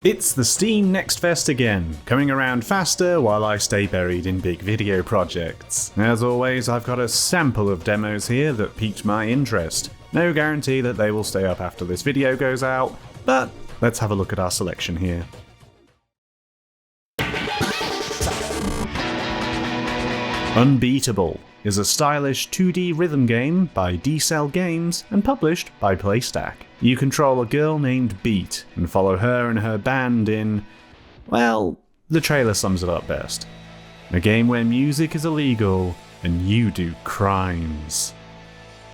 It's the Steam Next Fest again, coming around faster while I stay buried in big video projects. As always, I've got a sample of demos here that piqued my interest. No guarantee that they will stay up after this video goes out, but let's have a look at our selection here. Unbeatable is a stylish 2D rhythm game by D-Cell Games and published by Playstack. You control a girl named Beat and follow her and her band in, well, the trailer sums it up best. A game where music is illegal and you do crimes.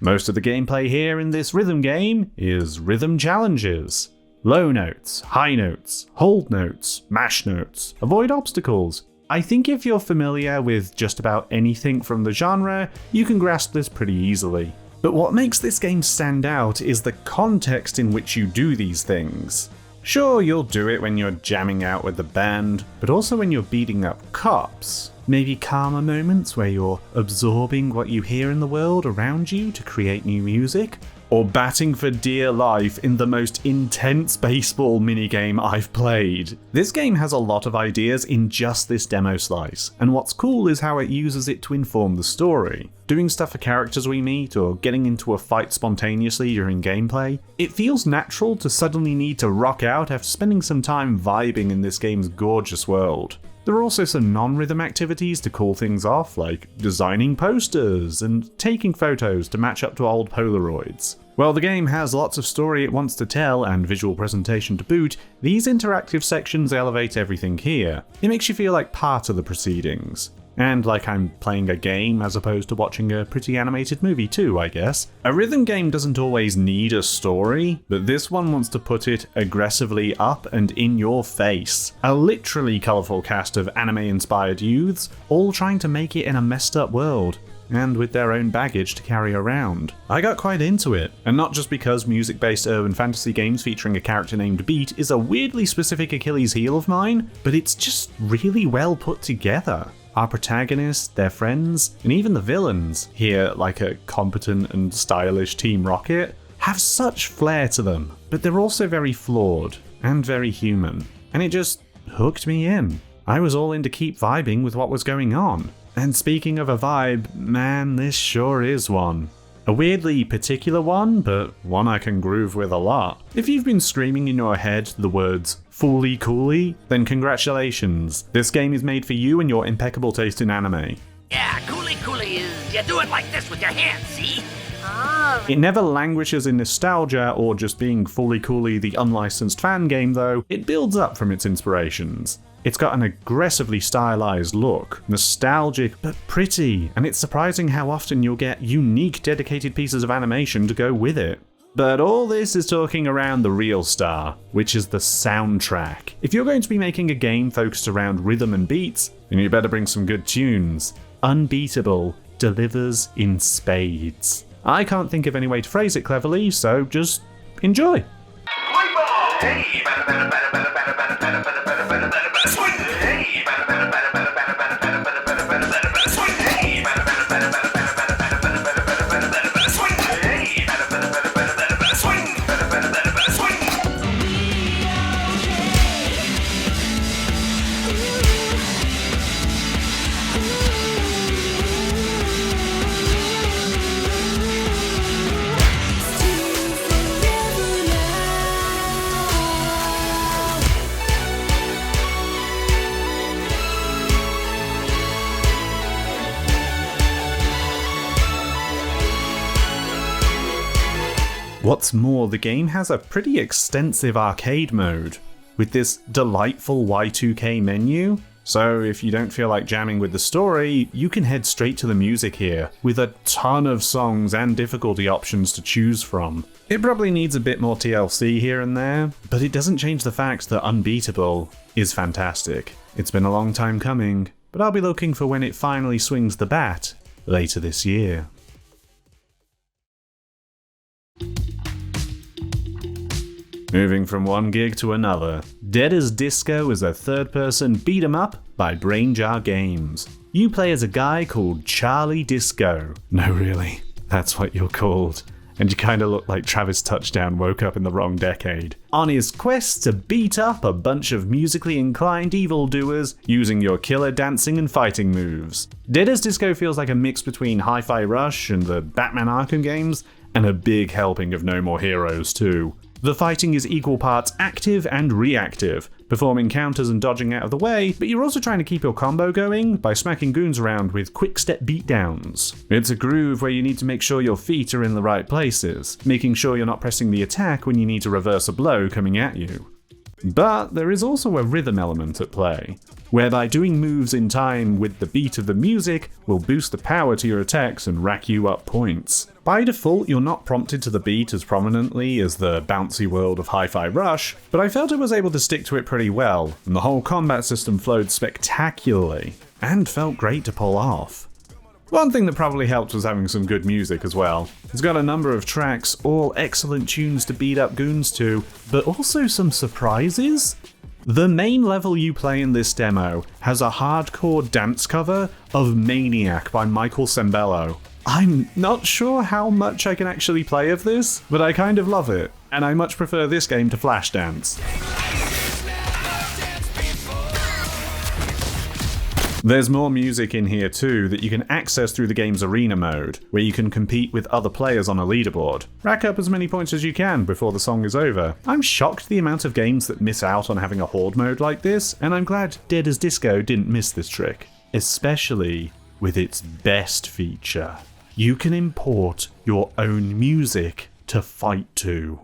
Most of the gameplay here in this rhythm game is rhythm challenges. Low notes, high notes, hold notes, mash notes, avoid obstacles. I think if you're familiar with just about anything from the genre, you can grasp this pretty easily. But what makes this game stand out is the context in which you do these things. Sure, you'll do it when you're jamming out with the band, but also when you're beating up cops. Maybe calmer moments where you're absorbing what you hear in the world around you to create new music. Or batting for dear life in the most intense baseball minigame I've played. This game has a lot of ideas in just this demo slice, and what's cool is how it uses it to inform the story. Doing stuff for characters we meet, or getting into a fight spontaneously during gameplay, it feels natural to suddenly need to rock out after spending some time vibing in this game's gorgeous world. There are also some non-rhythm activities to cool things off, like designing posters and taking photos to match up to old Polaroids. While the game has lots of story it wants to tell and visual presentation to boot, these interactive sections elevate everything here. It makes you feel like part of the proceedings. And like I'm playing a game as opposed to watching a pretty animated movie too, I guess. A rhythm game doesn't always need a story, but this one wants to put it aggressively up and in your face. A literally colourful cast of anime-inspired youths, all trying to make it in a messed up world, and with their own baggage to carry around. I got quite into it, and not just because music-based urban fantasy games featuring a character named Beat is a weirdly specific Achilles heel of mine, but it's just really well put together. Our protagonists, their friends, and even the villains, here like a competent and stylish Team Rocket, have such flair to them, but they're also very flawed and very human, and it just hooked me in. I was all in to keep vibing with what was going on. And speaking of a vibe, man, this sure is one. A weirdly particular one, but one I can groove with a lot. If you've been screaming in your head the words "Fooly Cooly," then congratulations. This game is made for you and your impeccable taste in anime. Yeah, Cooly Cooly is you do it like this with your hands, see? It never languishes in nostalgia or just being Fooly Cooly the unlicensed fan game though, it builds up from its inspirations. It's got an aggressively stylized look, nostalgic but pretty, and it's surprising how often you'll get unique dedicated pieces of animation to go with it. But all this is talking around the real star, which is the soundtrack. If you're going to be making a game focused around rhythm and beats, then you better bring some good tunes. Unbeatable delivers in spades. I can't think of any way to phrase it cleverly, so just enjoy. What's more, the game has a pretty extensive arcade mode, with this delightful Y2K menu, so if you don't feel like jamming with the story, you can head straight to the music here, with a ton of songs and difficulty options to choose from. It probably needs a bit more TLC here and there, but it doesn't change the fact that Unbeatable is fantastic. It's been a long time coming, but I'll be looking for when it finally swings the bat later this year. Moving from one gig to another, Dead as Disco is a third-person beat-em-up by Brainjar Games. You play as a guy called Charlie Disco. No really, that's what you're called. and you kinda look like Travis Touchdown woke up in the wrong decade. On his quest to beat up a bunch of musically inclined evildoers using your killer dancing and fighting moves. Dead as Disco feels like a mix between Hi-Fi Rush and the Batman Arkham games, and a big helping of No More Heroes too. The fighting is equal parts active and reactive, performing counters and dodging out of the way, but you're also trying to keep your combo going by smacking goons around with quick step beatdowns. It's a groove where you need to make sure your feet are in the right places, making sure you're not pressing the attack when you need to reverse a blow coming at you. But there is also a rhythm element at play, whereby doing moves in time with the beat of the music will boost the power to your attacks and rack you up points. By default, you're not prompted to the beat as prominently as the bouncy world of Hi-Fi Rush, but I felt I was able to stick to it pretty well, and the whole combat system flowed spectacularly, and felt great to pull off. One thing that probably helped was having some good music as well. It's got a number of tracks, all excellent tunes to beat up goons to, but also some surprises. The main level you play in this demo has a hardcore dance cover of Maniac by Michael Sembello. I'm not sure how much I can actually play of this, but I kind of love it, and I much prefer this game to Flashdance. There's more music in here too that you can access through the game's arena mode, where you can compete with other players on a leaderboard. Rack up as many points as you can before the song is over. I'm shocked the amount of games that miss out on having a horde mode like this, and I'm glad Dead as Disco didn't miss this trick. Especially with its best feature. You can import your own music to fight to.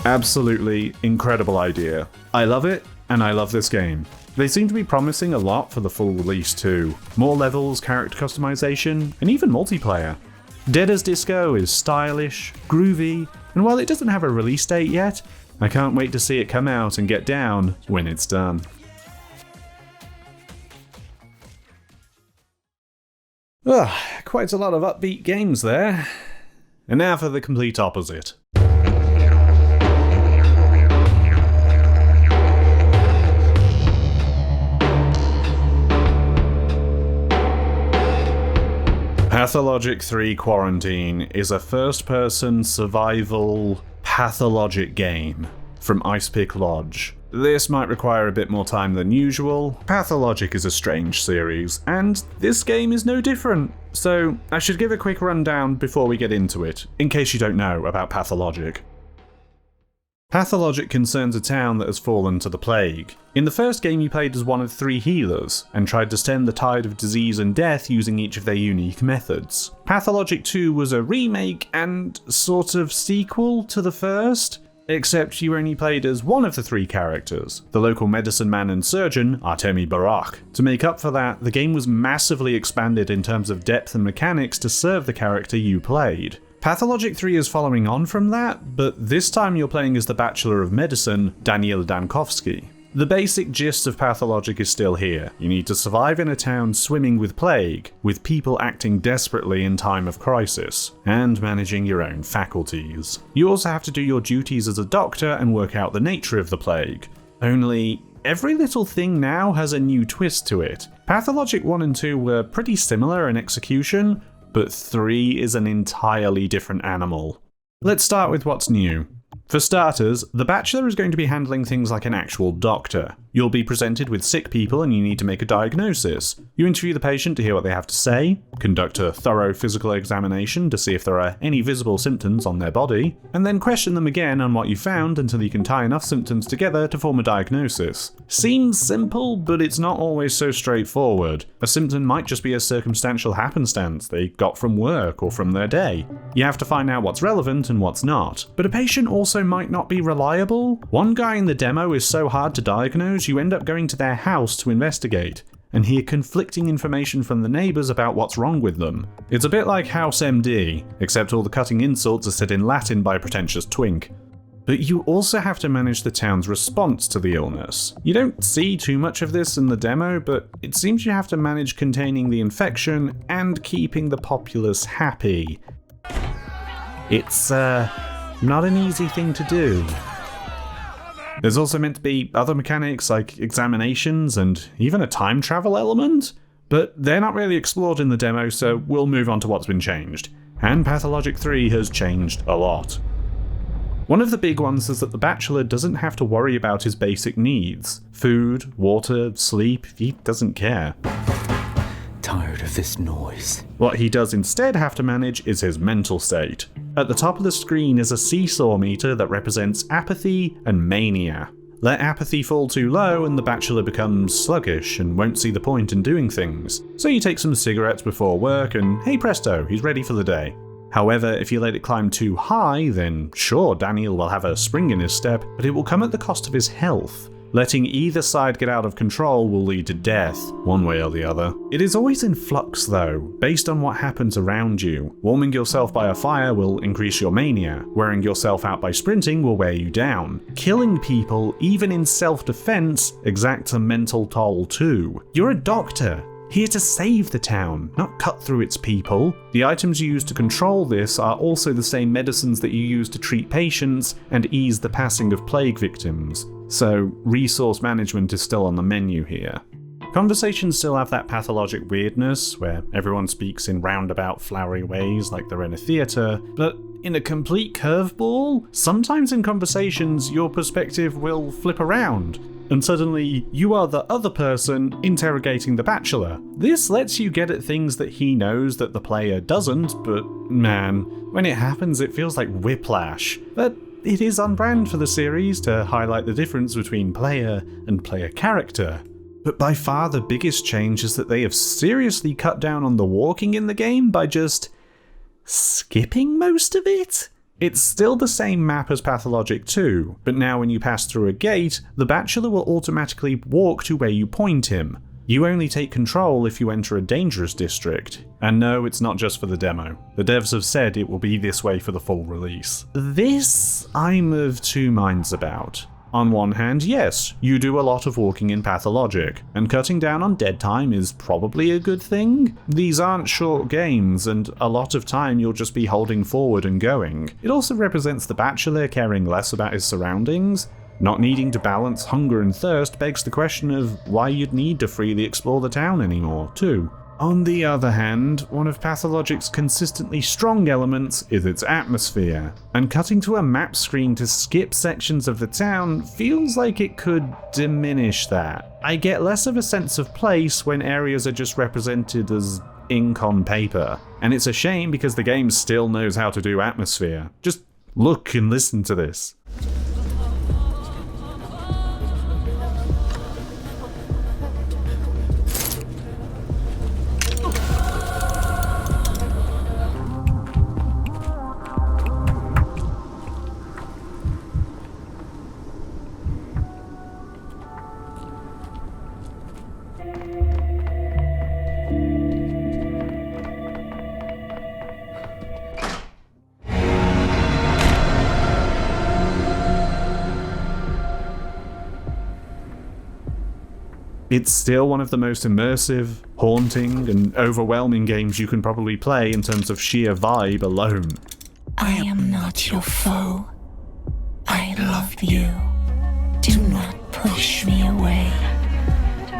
Absolutely incredible idea. I love it, and I love this game. They seem to be promising a lot for the full release too. More levels, character customization, and even multiplayer. Dead as Disco is stylish, groovy, and while it doesn't have a release date yet, I can't wait to see it come out and get down when it's done. Quite a lot of upbeat games there. And now for the complete opposite. Pathologic 3 Quarantine is a first-person survival pathologic game from Icepick Lodge. This might require a bit more time than usual. Pathologic is a strange series, and this game is no different. So I should give a quick rundown before we get into it, in case you don't know about Pathologic. Pathologic concerns a town that has fallen to the plague. In the first game you played as one of 3 healers, and tried to stem the tide of disease and death using each of their unique methods. Pathologic 2 was a remake and sort of sequel to the first, except you only played as one of the 3 characters, the local medicine man and surgeon, Artemi Barak. To make up for that, the game was massively expanded in terms of depth and mechanics to serve the character you played. Pathologic 3 is following on from that, but this time you're playing as the Bachelor of Medicine, Daniel Dankovsky. The basic gist of Pathologic is still here. You need to survive in a town swimming with plague, with people acting desperately in time of crisis, and managing your own faculties. You also have to do your duties as a doctor and work out the nature of the plague. Only, every little thing now has a new twist to it. Pathologic 1 and 2 were pretty similar in execution, but 3 is an entirely different animal. Let's start with what's new. For starters, the Bachelor is going to be handling things like an actual doctor. You'll be presented with sick people and you need to make a diagnosis. You interview the patient to hear what they have to say, conduct a thorough physical examination to see if there are any visible symptoms on their body, and then question them again on what you found until you can tie enough symptoms together to form a diagnosis. Seems simple, but it's not always so straightforward. A symptom might just be a circumstantial happenstance they got from work or from their day. You have to find out what's relevant and what's not. But a patient also might not be reliable. One guy in the demo is so hard to diagnose you end up going to their house to investigate, and hear conflicting information from the neighbours about what's wrong with them. It's a bit like House MD, except all the cutting insults are said in Latin by a pretentious twink. But you also have to manage the town's response to the illness. You don't see too much of this in the demo, but it seems you have to manage containing the infection and keeping the populace happy. It's not an easy thing to do. There's also meant to be other mechanics like examinations and even a time travel element, but they're not really explored in the demo, so we'll move on to what's been changed. And Pathologic 3 has changed a lot. One of the big ones is that the Bachelor doesn't have to worry about his basic needs. Food, water, sleep, he doesn't care. Tired of this noise. What he does instead have to manage is his mental state. At the top of the screen is a seesaw meter that represents apathy and mania. Let apathy fall too low and the Bachelor becomes sluggish and won't see the point in doing things. So you take some cigarettes before work and hey presto, he's ready for the day. However, if you let it climb too high, then sure, Daniel will have a spring in his step, but it will come at the cost of his health. Letting either side get out of control will lead to death, one way or the other. It is always in flux though, based on what happens around you. Warming yourself by a fire will increase your mania, wearing yourself out by sprinting will wear you down. Killing people, even in self-defense, exacts a mental toll too. You're a doctor, here to save the town, not cut through its people. The items you use to control this are also the same medicines that you use to treat patients and ease the passing of plague victims. So resource management is still on the menu here. Conversations still have that pathologic weirdness, where everyone speaks in roundabout flowery ways like they're in a theatre, but in a complete curveball, sometimes in conversations your perspective will flip around, and suddenly you are the other person interrogating the Bachelor. This lets you get at things that he knows that the player doesn't, but man, when it happens it feels like whiplash. But it is on brand for the series to highlight the difference between player and player character. But by far the biggest change is that they have seriously cut down on the walking in the game by just skipping most of it? It's still the same map as Pathologic 2, but now when you pass through a gate, the Bachelor will automatically walk to where you point him. You only take control if you enter a dangerous district. And no, it's not just for the demo. The devs have said it will be this way for the full release. This, I'm of two minds about. On one hand, yes, you do a lot of walking in Pathologic, and cutting down on dead time is probably a good thing. These aren't short games, and a lot of time you'll just be holding forward and going. It also represents the Bachelor caring less about his surroundings. Not needing to balance hunger and thirst begs the question of why you'd need to freely explore the town anymore, too. On the other hand, one of Pathologic's consistently strong elements is its atmosphere, and cutting to a map screen to skip sections of the town feels like it could diminish that. I get less of a sense of place when areas are just represented as ink on paper, and it's a shame because the game still knows how to do atmosphere. Just look and listen to this. It's still one of the most immersive, haunting, and overwhelming games you can probably play in terms of sheer vibe alone. I am not your foe. I love you. Do not push me away.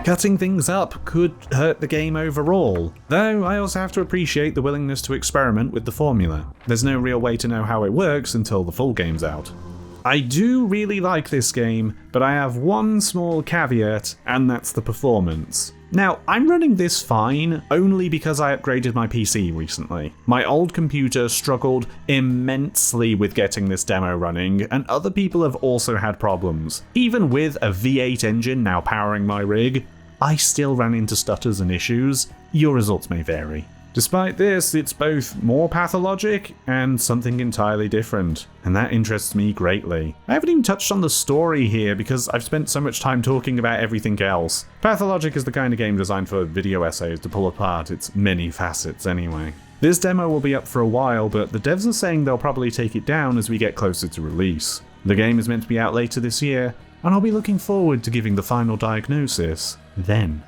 Cutting things up could hurt the game overall, though I also have to appreciate the willingness to experiment with the formula. There's no real way to know how it works until the full game's out. I do really like this game, but I have one small caveat, and that's the performance. Now, I'm running this fine only because I upgraded my PC recently. My old computer struggled immensely with getting this demo running, and other people have also had problems. Even with a V8 engine now powering my rig, I still ran into stutters and issues. Your results may vary. Despite this, it's both more pathologic and something entirely different, and that interests me greatly. I haven't even touched on the story here because I've spent so much time talking about everything else. Pathologic is the kind of game designed for video essays to pull apart its many facets anyway. This demo will be up for a while, but the devs are saying they'll probably take it down as we get closer to release. The game is meant to be out later this year, and I'll be looking forward to giving the final diagnosis then.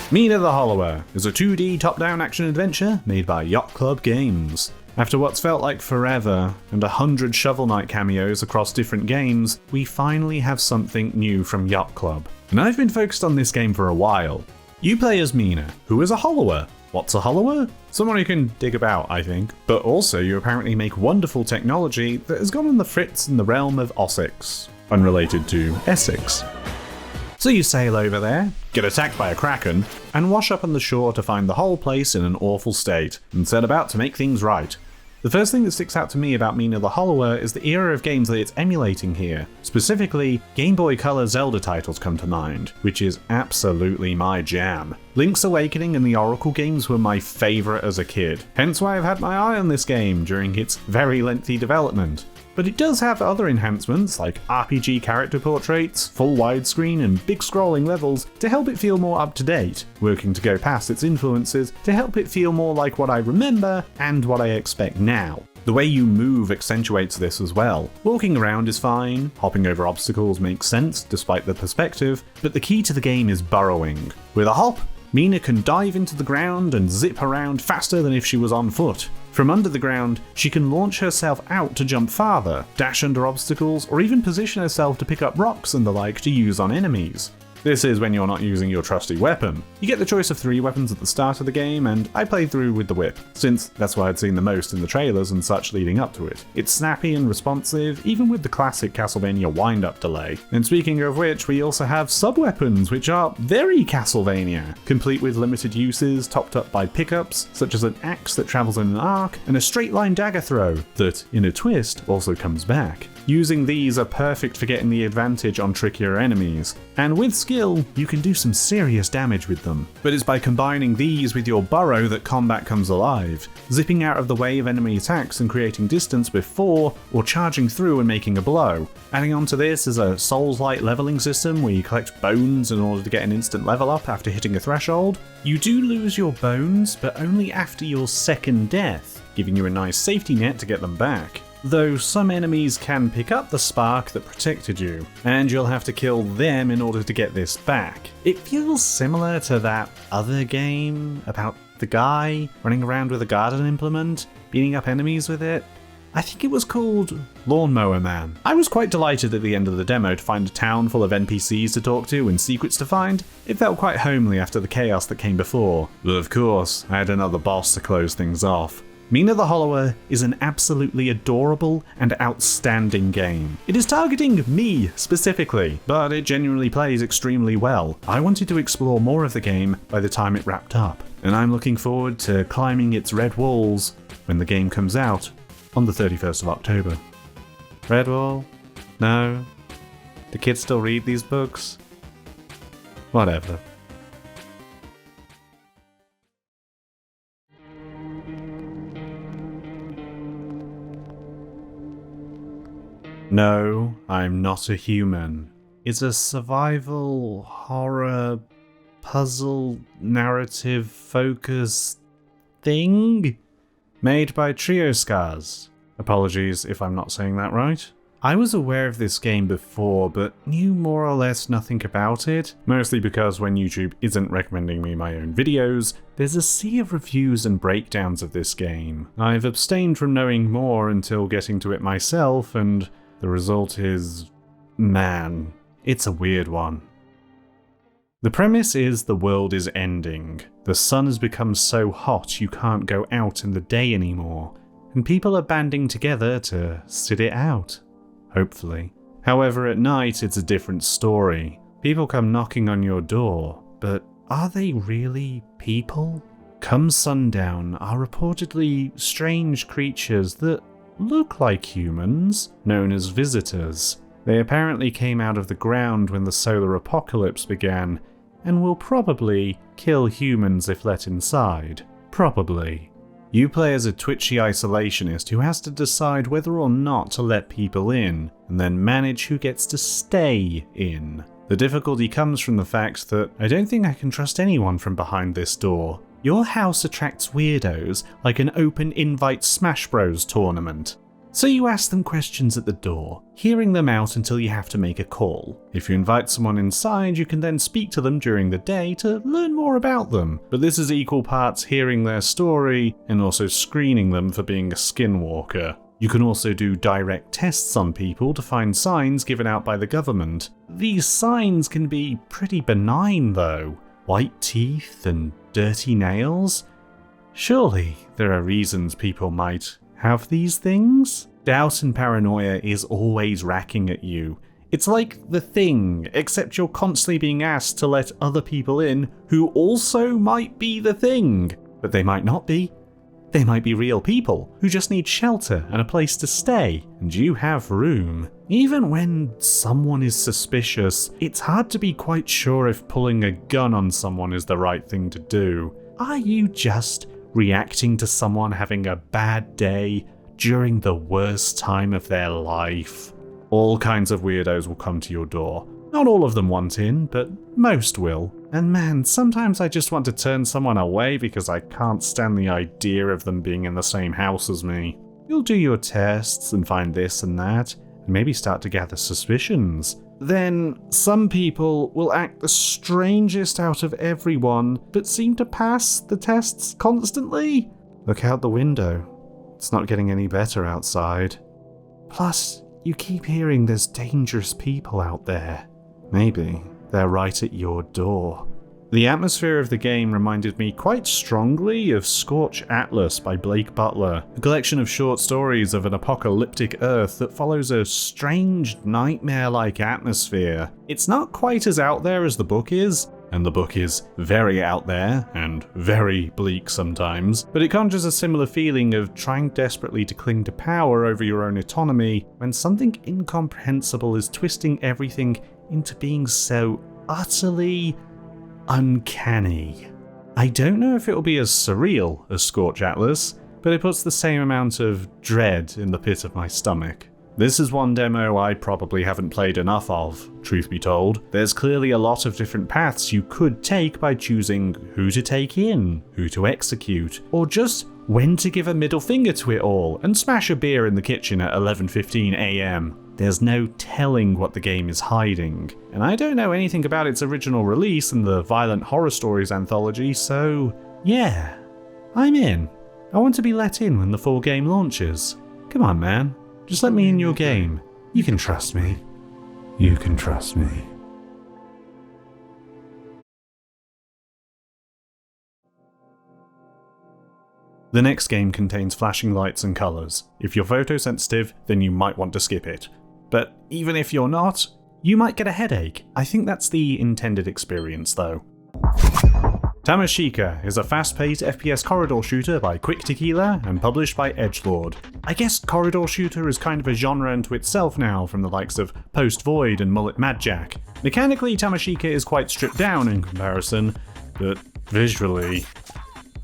Mina the Hollower is a 2D top-down action-adventure made by Yacht Club Games. After what's felt like forever, and 100 Shovel Knight cameos across different games, we finally have something new from Yacht Club. And I've been focused on this game for a while. You play as Mina, who is a Hollower. What's a Hollower? Someone who can dig about, I think. But also you apparently make wonderful technology that has gone on the fritz in the realm of Ossex, unrelated to Essex. So you sail over there, get attacked by a kraken, and wash up on the shore to find the whole place in an awful state, and set about to make things right. The first thing that sticks out to me about Mina the Hollower is the era of games that it's emulating here. Specifically, Game Boy Color Zelda titles come to mind, which is absolutely my jam. Link's Awakening and the Oracle games were my favourite as a kid, hence why I've had my eye on this game during its very lengthy development. But it does have other enhancements like RPG character portraits, full widescreen and big scrolling levels to help it feel more up to date, working to go past its influences to help it feel more like what I remember and what I expect now. The way you move accentuates this as well. Walking around is fine, hopping over obstacles makes sense despite the perspective, but the key to the game is burrowing. With a hop, Mina can dive into the ground and zip around faster than if she was on foot. From under the ground, she can launch herself out to jump farther, dash under obstacles, or even position herself to pick up rocks and the like to use on enemies. This is when you're not using your trusty weapon. You get the choice of 3 weapons at the start of the game, and I played through with the whip, since that's what I'd seen the most in the trailers and such leading up to it. It's snappy and responsive, even with the classic Castlevania wind-up delay. And speaking of which, we also have sub-weapons, which are very Castlevania, complete with limited uses, topped up by pickups, such as an axe that travels in an arc, and a straight-line dagger throw that, in a twist, also comes back. Using these are perfect for getting the advantage on trickier enemies, and with skill, you can do some serious damage with them. But it's by combining these with your burrow that combat comes alive, zipping out of the way of enemy attacks and creating distance before or charging through and making a blow. Adding on to this is a Souls-like leveling system where you collect bones in order to get an instant level up after hitting a threshold. You do lose your bones, but only after your second death, giving you a nice safety net to get them back. Though some enemies can pick up the spark that protected you, and you'll have to kill them in order to get this back. It feels similar to that other game about the guy running around with a garden implement, beating up enemies with it. I think it was called Lawnmower Man. I was quite delighted at the end of the demo to find a town full of NPCs to talk to and secrets to find. It felt quite homely after the chaos that came before. But of course, I had another boss to close things off. Mina the Hollower is an absolutely adorable and outstanding game. It is targeting me specifically, but it genuinely plays extremely well. I wanted to explore more of the game by the time it wrapped up, and I'm looking forward to climbing its red walls when the game comes out on the 31st of October. Red wall? No? Do kids still read these books? Whatever. No, I'm not a human. It's a survival, horror, puzzle, narrative focus thing made by Trioscars. Apologies if I'm not saying that right. I was aware of this game before, but knew more or less nothing about it, mostly because when YouTube isn't recommending me my own videos, there's a sea of reviews and breakdowns of this game. I've abstained from knowing more until getting to it myself, and the result is, man, it's a weird one. The premise is the world is ending. The sun has become so hot you can't go out in the day anymore, and people are banding together to sit it out, hopefully. However, at night it's a different story. People come knocking on your door, but are they really people? Come sundown are reportedly strange creatures that look like humans, known as visitors. They apparently came out of the ground when the solar apocalypse began, and will probably kill humans if let inside. Probably. You play as a twitchy isolationist who has to decide whether or not to let people in, and then manage who gets to stay in. The difficulty comes from the fact that I don't think I can trust anyone from behind this door. Your house attracts weirdos like an open invite Smash Bros tournament. So you ask them questions at the door, hearing them out until you have to make a call. If you invite someone inside, you can then speak to them during the day to learn more about them. But this is equal parts hearing their story and also screening them for being a skinwalker. You can also do direct tests on people to find signs given out by the government. These signs can be pretty benign though. White teeth and dirty nails? Surely there are reasons people might have these things? Doubt and paranoia is always racking at you. It's like The Thing, except you're constantly being asked to let other people in who also might be the thing. But they might not be. They might be real people who just need shelter and a place to stay, and you have room. Even when someone is suspicious, it's hard to be quite sure if pulling a gun on someone is the right thing to do. Are you just reacting to someone having a bad day during the worst time of their life? All kinds of weirdos will come to your door. Not all of them want in, but most will. And man, sometimes I just want to turn someone away because I can't stand the idea of them being in the same house as me. You'll do your tests and find this and that, and maybe start to gather suspicions. Then, some people will act the strangest out of everyone, but seem to pass the tests constantly. Look out the window. It's not getting any better outside. Plus, you keep hearing there's dangerous people out there. Maybe they're right at your door. The atmosphere of the game reminded me quite strongly of Scorch Atlas by Blake Butler, a collection of short stories of an apocalyptic Earth that follows a strange, nightmare-like atmosphere. It's not quite as out there as the book is, and the book is very out there and very bleak sometimes, but it conjures a similar feeling of trying desperately to cling to power over your own autonomy when something incomprehensible is twisting everything into being so utterly uncanny. I don't know if it will be as surreal as Scorch Atlas, but it puts the same amount of dread in the pit of my stomach. This is one demo I probably haven't played enough of, truth be told. There's clearly a lot of different paths you could take by choosing who to take in, who to execute, or just when to give a middle finger to it all and smash a beer in the kitchen at 11:15 AM. There's no telling what the game is hiding, and I don't know anything about its original release and the Violent Horror Stories anthology, so yeah, I'm in. I want to be let in when the full game launches. Come on, man. Just let me in your game. You can trust me. You can trust me. The next game contains flashing lights and colours. If you're photosensitive, then you might want to skip it. But even if you're not, you might get a headache. I think that's the intended experience though. TAMASHIKA is a fast-paced FPS corridor shooter by Quick Tequila and published by Edgelord. I guess corridor shooter is kind of a genre unto itself now from the likes of Post Void and Mullet Mad Jack. Mechanically, TAMASHIKA is quite stripped down in comparison, but visually,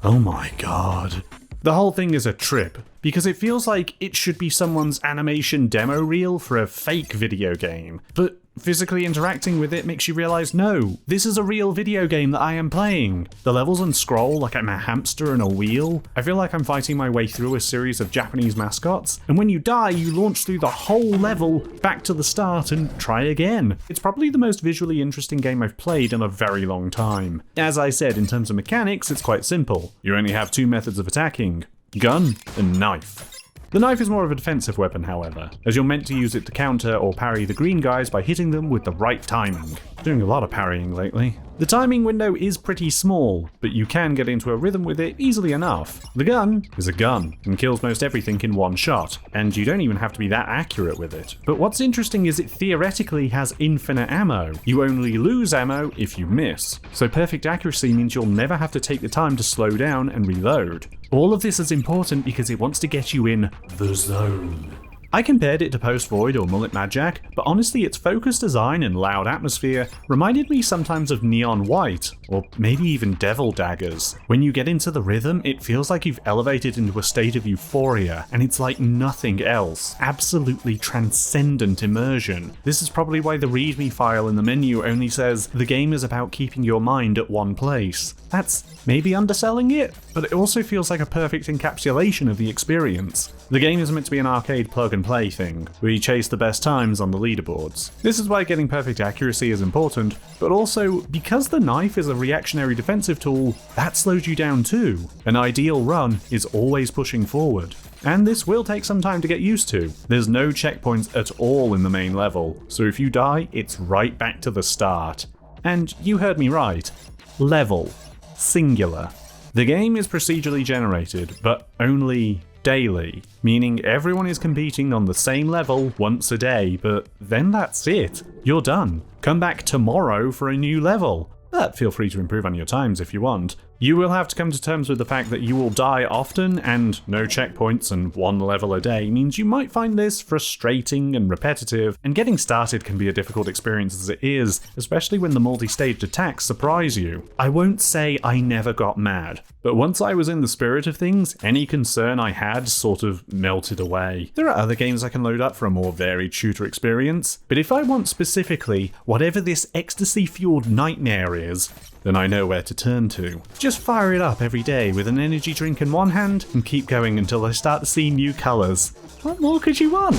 oh my god. The whole thing is a trip, because it feels like it should be someone's animation demo reel for a fake video game, but physically interacting with it makes you realize, no, this is a real video game that I am playing. The levels unscroll like I'm a hamster in a wheel. I feel like I'm fighting my way through a series of Japanese mascots, and when you die, you launch through the whole level back to the start and try again. It's probably the most visually interesting game I've played in a very long time. As I said, in terms of mechanics, it's quite simple. You only have two methods of attacking: gun and knife. The knife is more of a defensive weapon, however, as you're meant to use it to counter or parry the green guys by hitting them with the right timing. Doing a lot of parrying lately. The timing window is pretty small, but you can get into a rhythm with it easily enough. The gun is a gun, and kills most everything in one shot, and you don't even have to be that accurate with it. But what's interesting is it theoretically has infinite ammo. You only lose ammo if you miss, so perfect accuracy means you'll never have to take the time to slow down and reload. All of this is important because it wants to get you in the zone. I compared it to Post Void or Mullet Mad Jack, but honestly its focused design and loud atmosphere reminded me sometimes of Neon White, or maybe even Devil Daggers. When you get into the rhythm, it feels like you've elevated into a state of euphoria, and it's like nothing else. Absolutely transcendent immersion. This is probably why the README file in the menu only says the game is about keeping your mind at one place. That's maybe underselling it? but it also feels like a perfect encapsulation of the experience. The game is meant to be an arcade plug-and-play thing, where you chase the best times on the leaderboards. This is why getting perfect accuracy is important, but also, because the knife is a reactionary defensive tool, that slows you down too. An ideal run is always pushing forward. And this will take some time to get used to. There's no checkpoints at all in the main level, so if you die, it's right back to the start. And you heard me right. Level. Singular. The game is procedurally generated, but only daily, meaning everyone is competing on the same level once a day, but then that's it. You're done. Come back tomorrow for a new level. But feel free to improve on your times if you want. You will have to come to terms with the fact that you will die often, and no checkpoints and one level a day means you might find this frustrating and repetitive, and getting started can be a difficult experience as it is, especially when the multi-staged attacks surprise you. I won't say I never got mad, but once I was in the spirit of things, any concern I had sort of melted away. There are other games I can load up for a more varied shooter experience, but if I want specifically whatever this ecstasy-fueled nightmare is, then I know where to turn to. Just fire it up every day with an energy drink in one hand and keep going until I start to see new colours. What more could you want?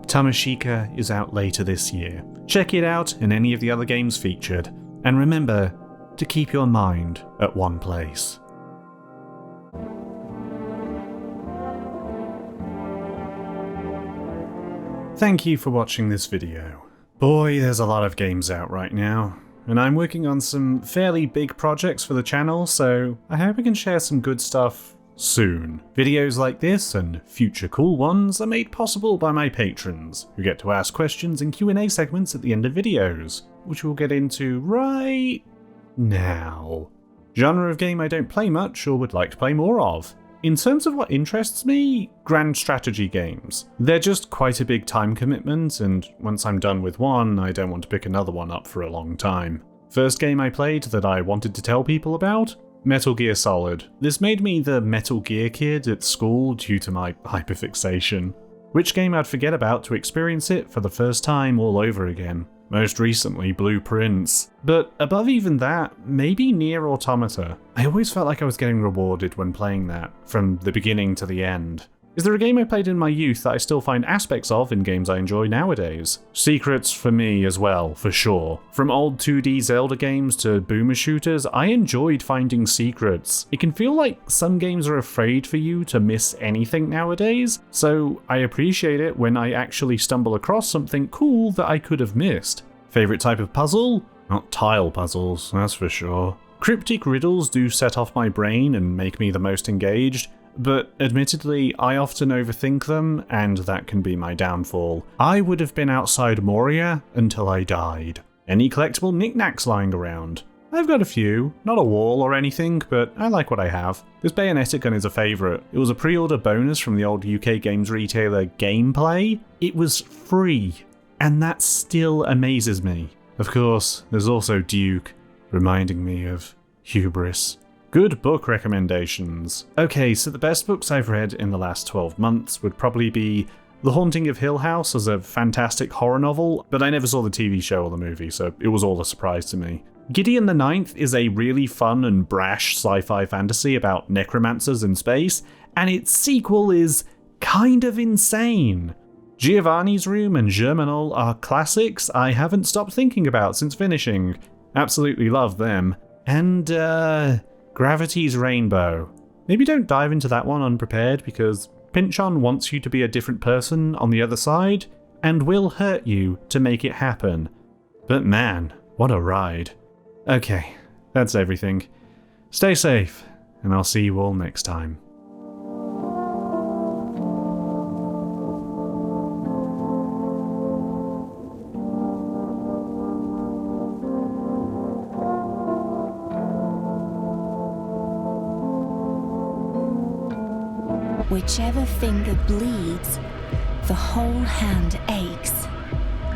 Tamashika is out later this year. Check it out and any of the other games featured. And remember to keep your mind at one place. Thank you for watching this video. Boy, there's a lot of games out right now, and I'm working on some fairly big projects for the channel, so I hope I can share some good stuff soon. Videos like this and future cool ones are made possible by my patrons, who get to ask questions in Q&A segments at the end of videos, which we'll get into right now. Genre of game I don't play much or would like to play more of. In terms of what interests me, grand strategy games. They're just quite a big time commitment, and once I'm done with one, I don't want to pick another one up for a long time. First game I played that I wanted to tell people about? Metal Gear Solid. This made me the Metal Gear kid at school due to my hyperfixation. Which game I'd forget about to experience it for the first time all over again. Most recently, Blueprints. But above even that, maybe Nier Automata. I always felt like I was getting rewarded when playing that, from the beginning to the end. Is there a game I played in my youth that I still find aspects of in games I enjoy nowadays? Secrets for me as well, for sure. From old 2D Zelda games to boomer shooters, I enjoyed finding secrets. It can feel like some games are afraid for you to miss anything nowadays, so I appreciate it when I actually stumble across something cool that I could have missed. Favorite type of puzzle? Not tile puzzles, that's for sure. Cryptic riddles do set off my brain and make me the most engaged, but admittedly, I often overthink them, and that can be my downfall. I would have been outside Moria until I died. Any collectible knickknacks lying around? I've got a few, not a wall or anything, but I like what I have. This bayonetic gun is a favourite. It was a pre-order bonus from the old UK games retailer Gameplay. It was free, and that still amazes me. Of course, there's also Duke, reminding me of hubris. Good book recommendations. Okay, so the best books I've read in the last 12 months would probably be The Haunting of Hill House as a fantastic horror novel, but I never saw the TV show or the movie, so it was all a surprise to me. Gideon the Ninth is a really fun and brash sci-fi fantasy about necromancers in space, and its sequel is kind of insane. Giovanni's Room and Germinal are classics I haven't stopped thinking about since finishing. Absolutely love them. And, Gravity's Rainbow. Maybe don't dive into that one unprepared, because Pynchon wants you to be a different person on the other side, and will hurt you to make it happen. But man, what a ride. Okay, that's everything. Stay safe, and I'll see you all next time. Whichever finger bleeds, the whole hand aches.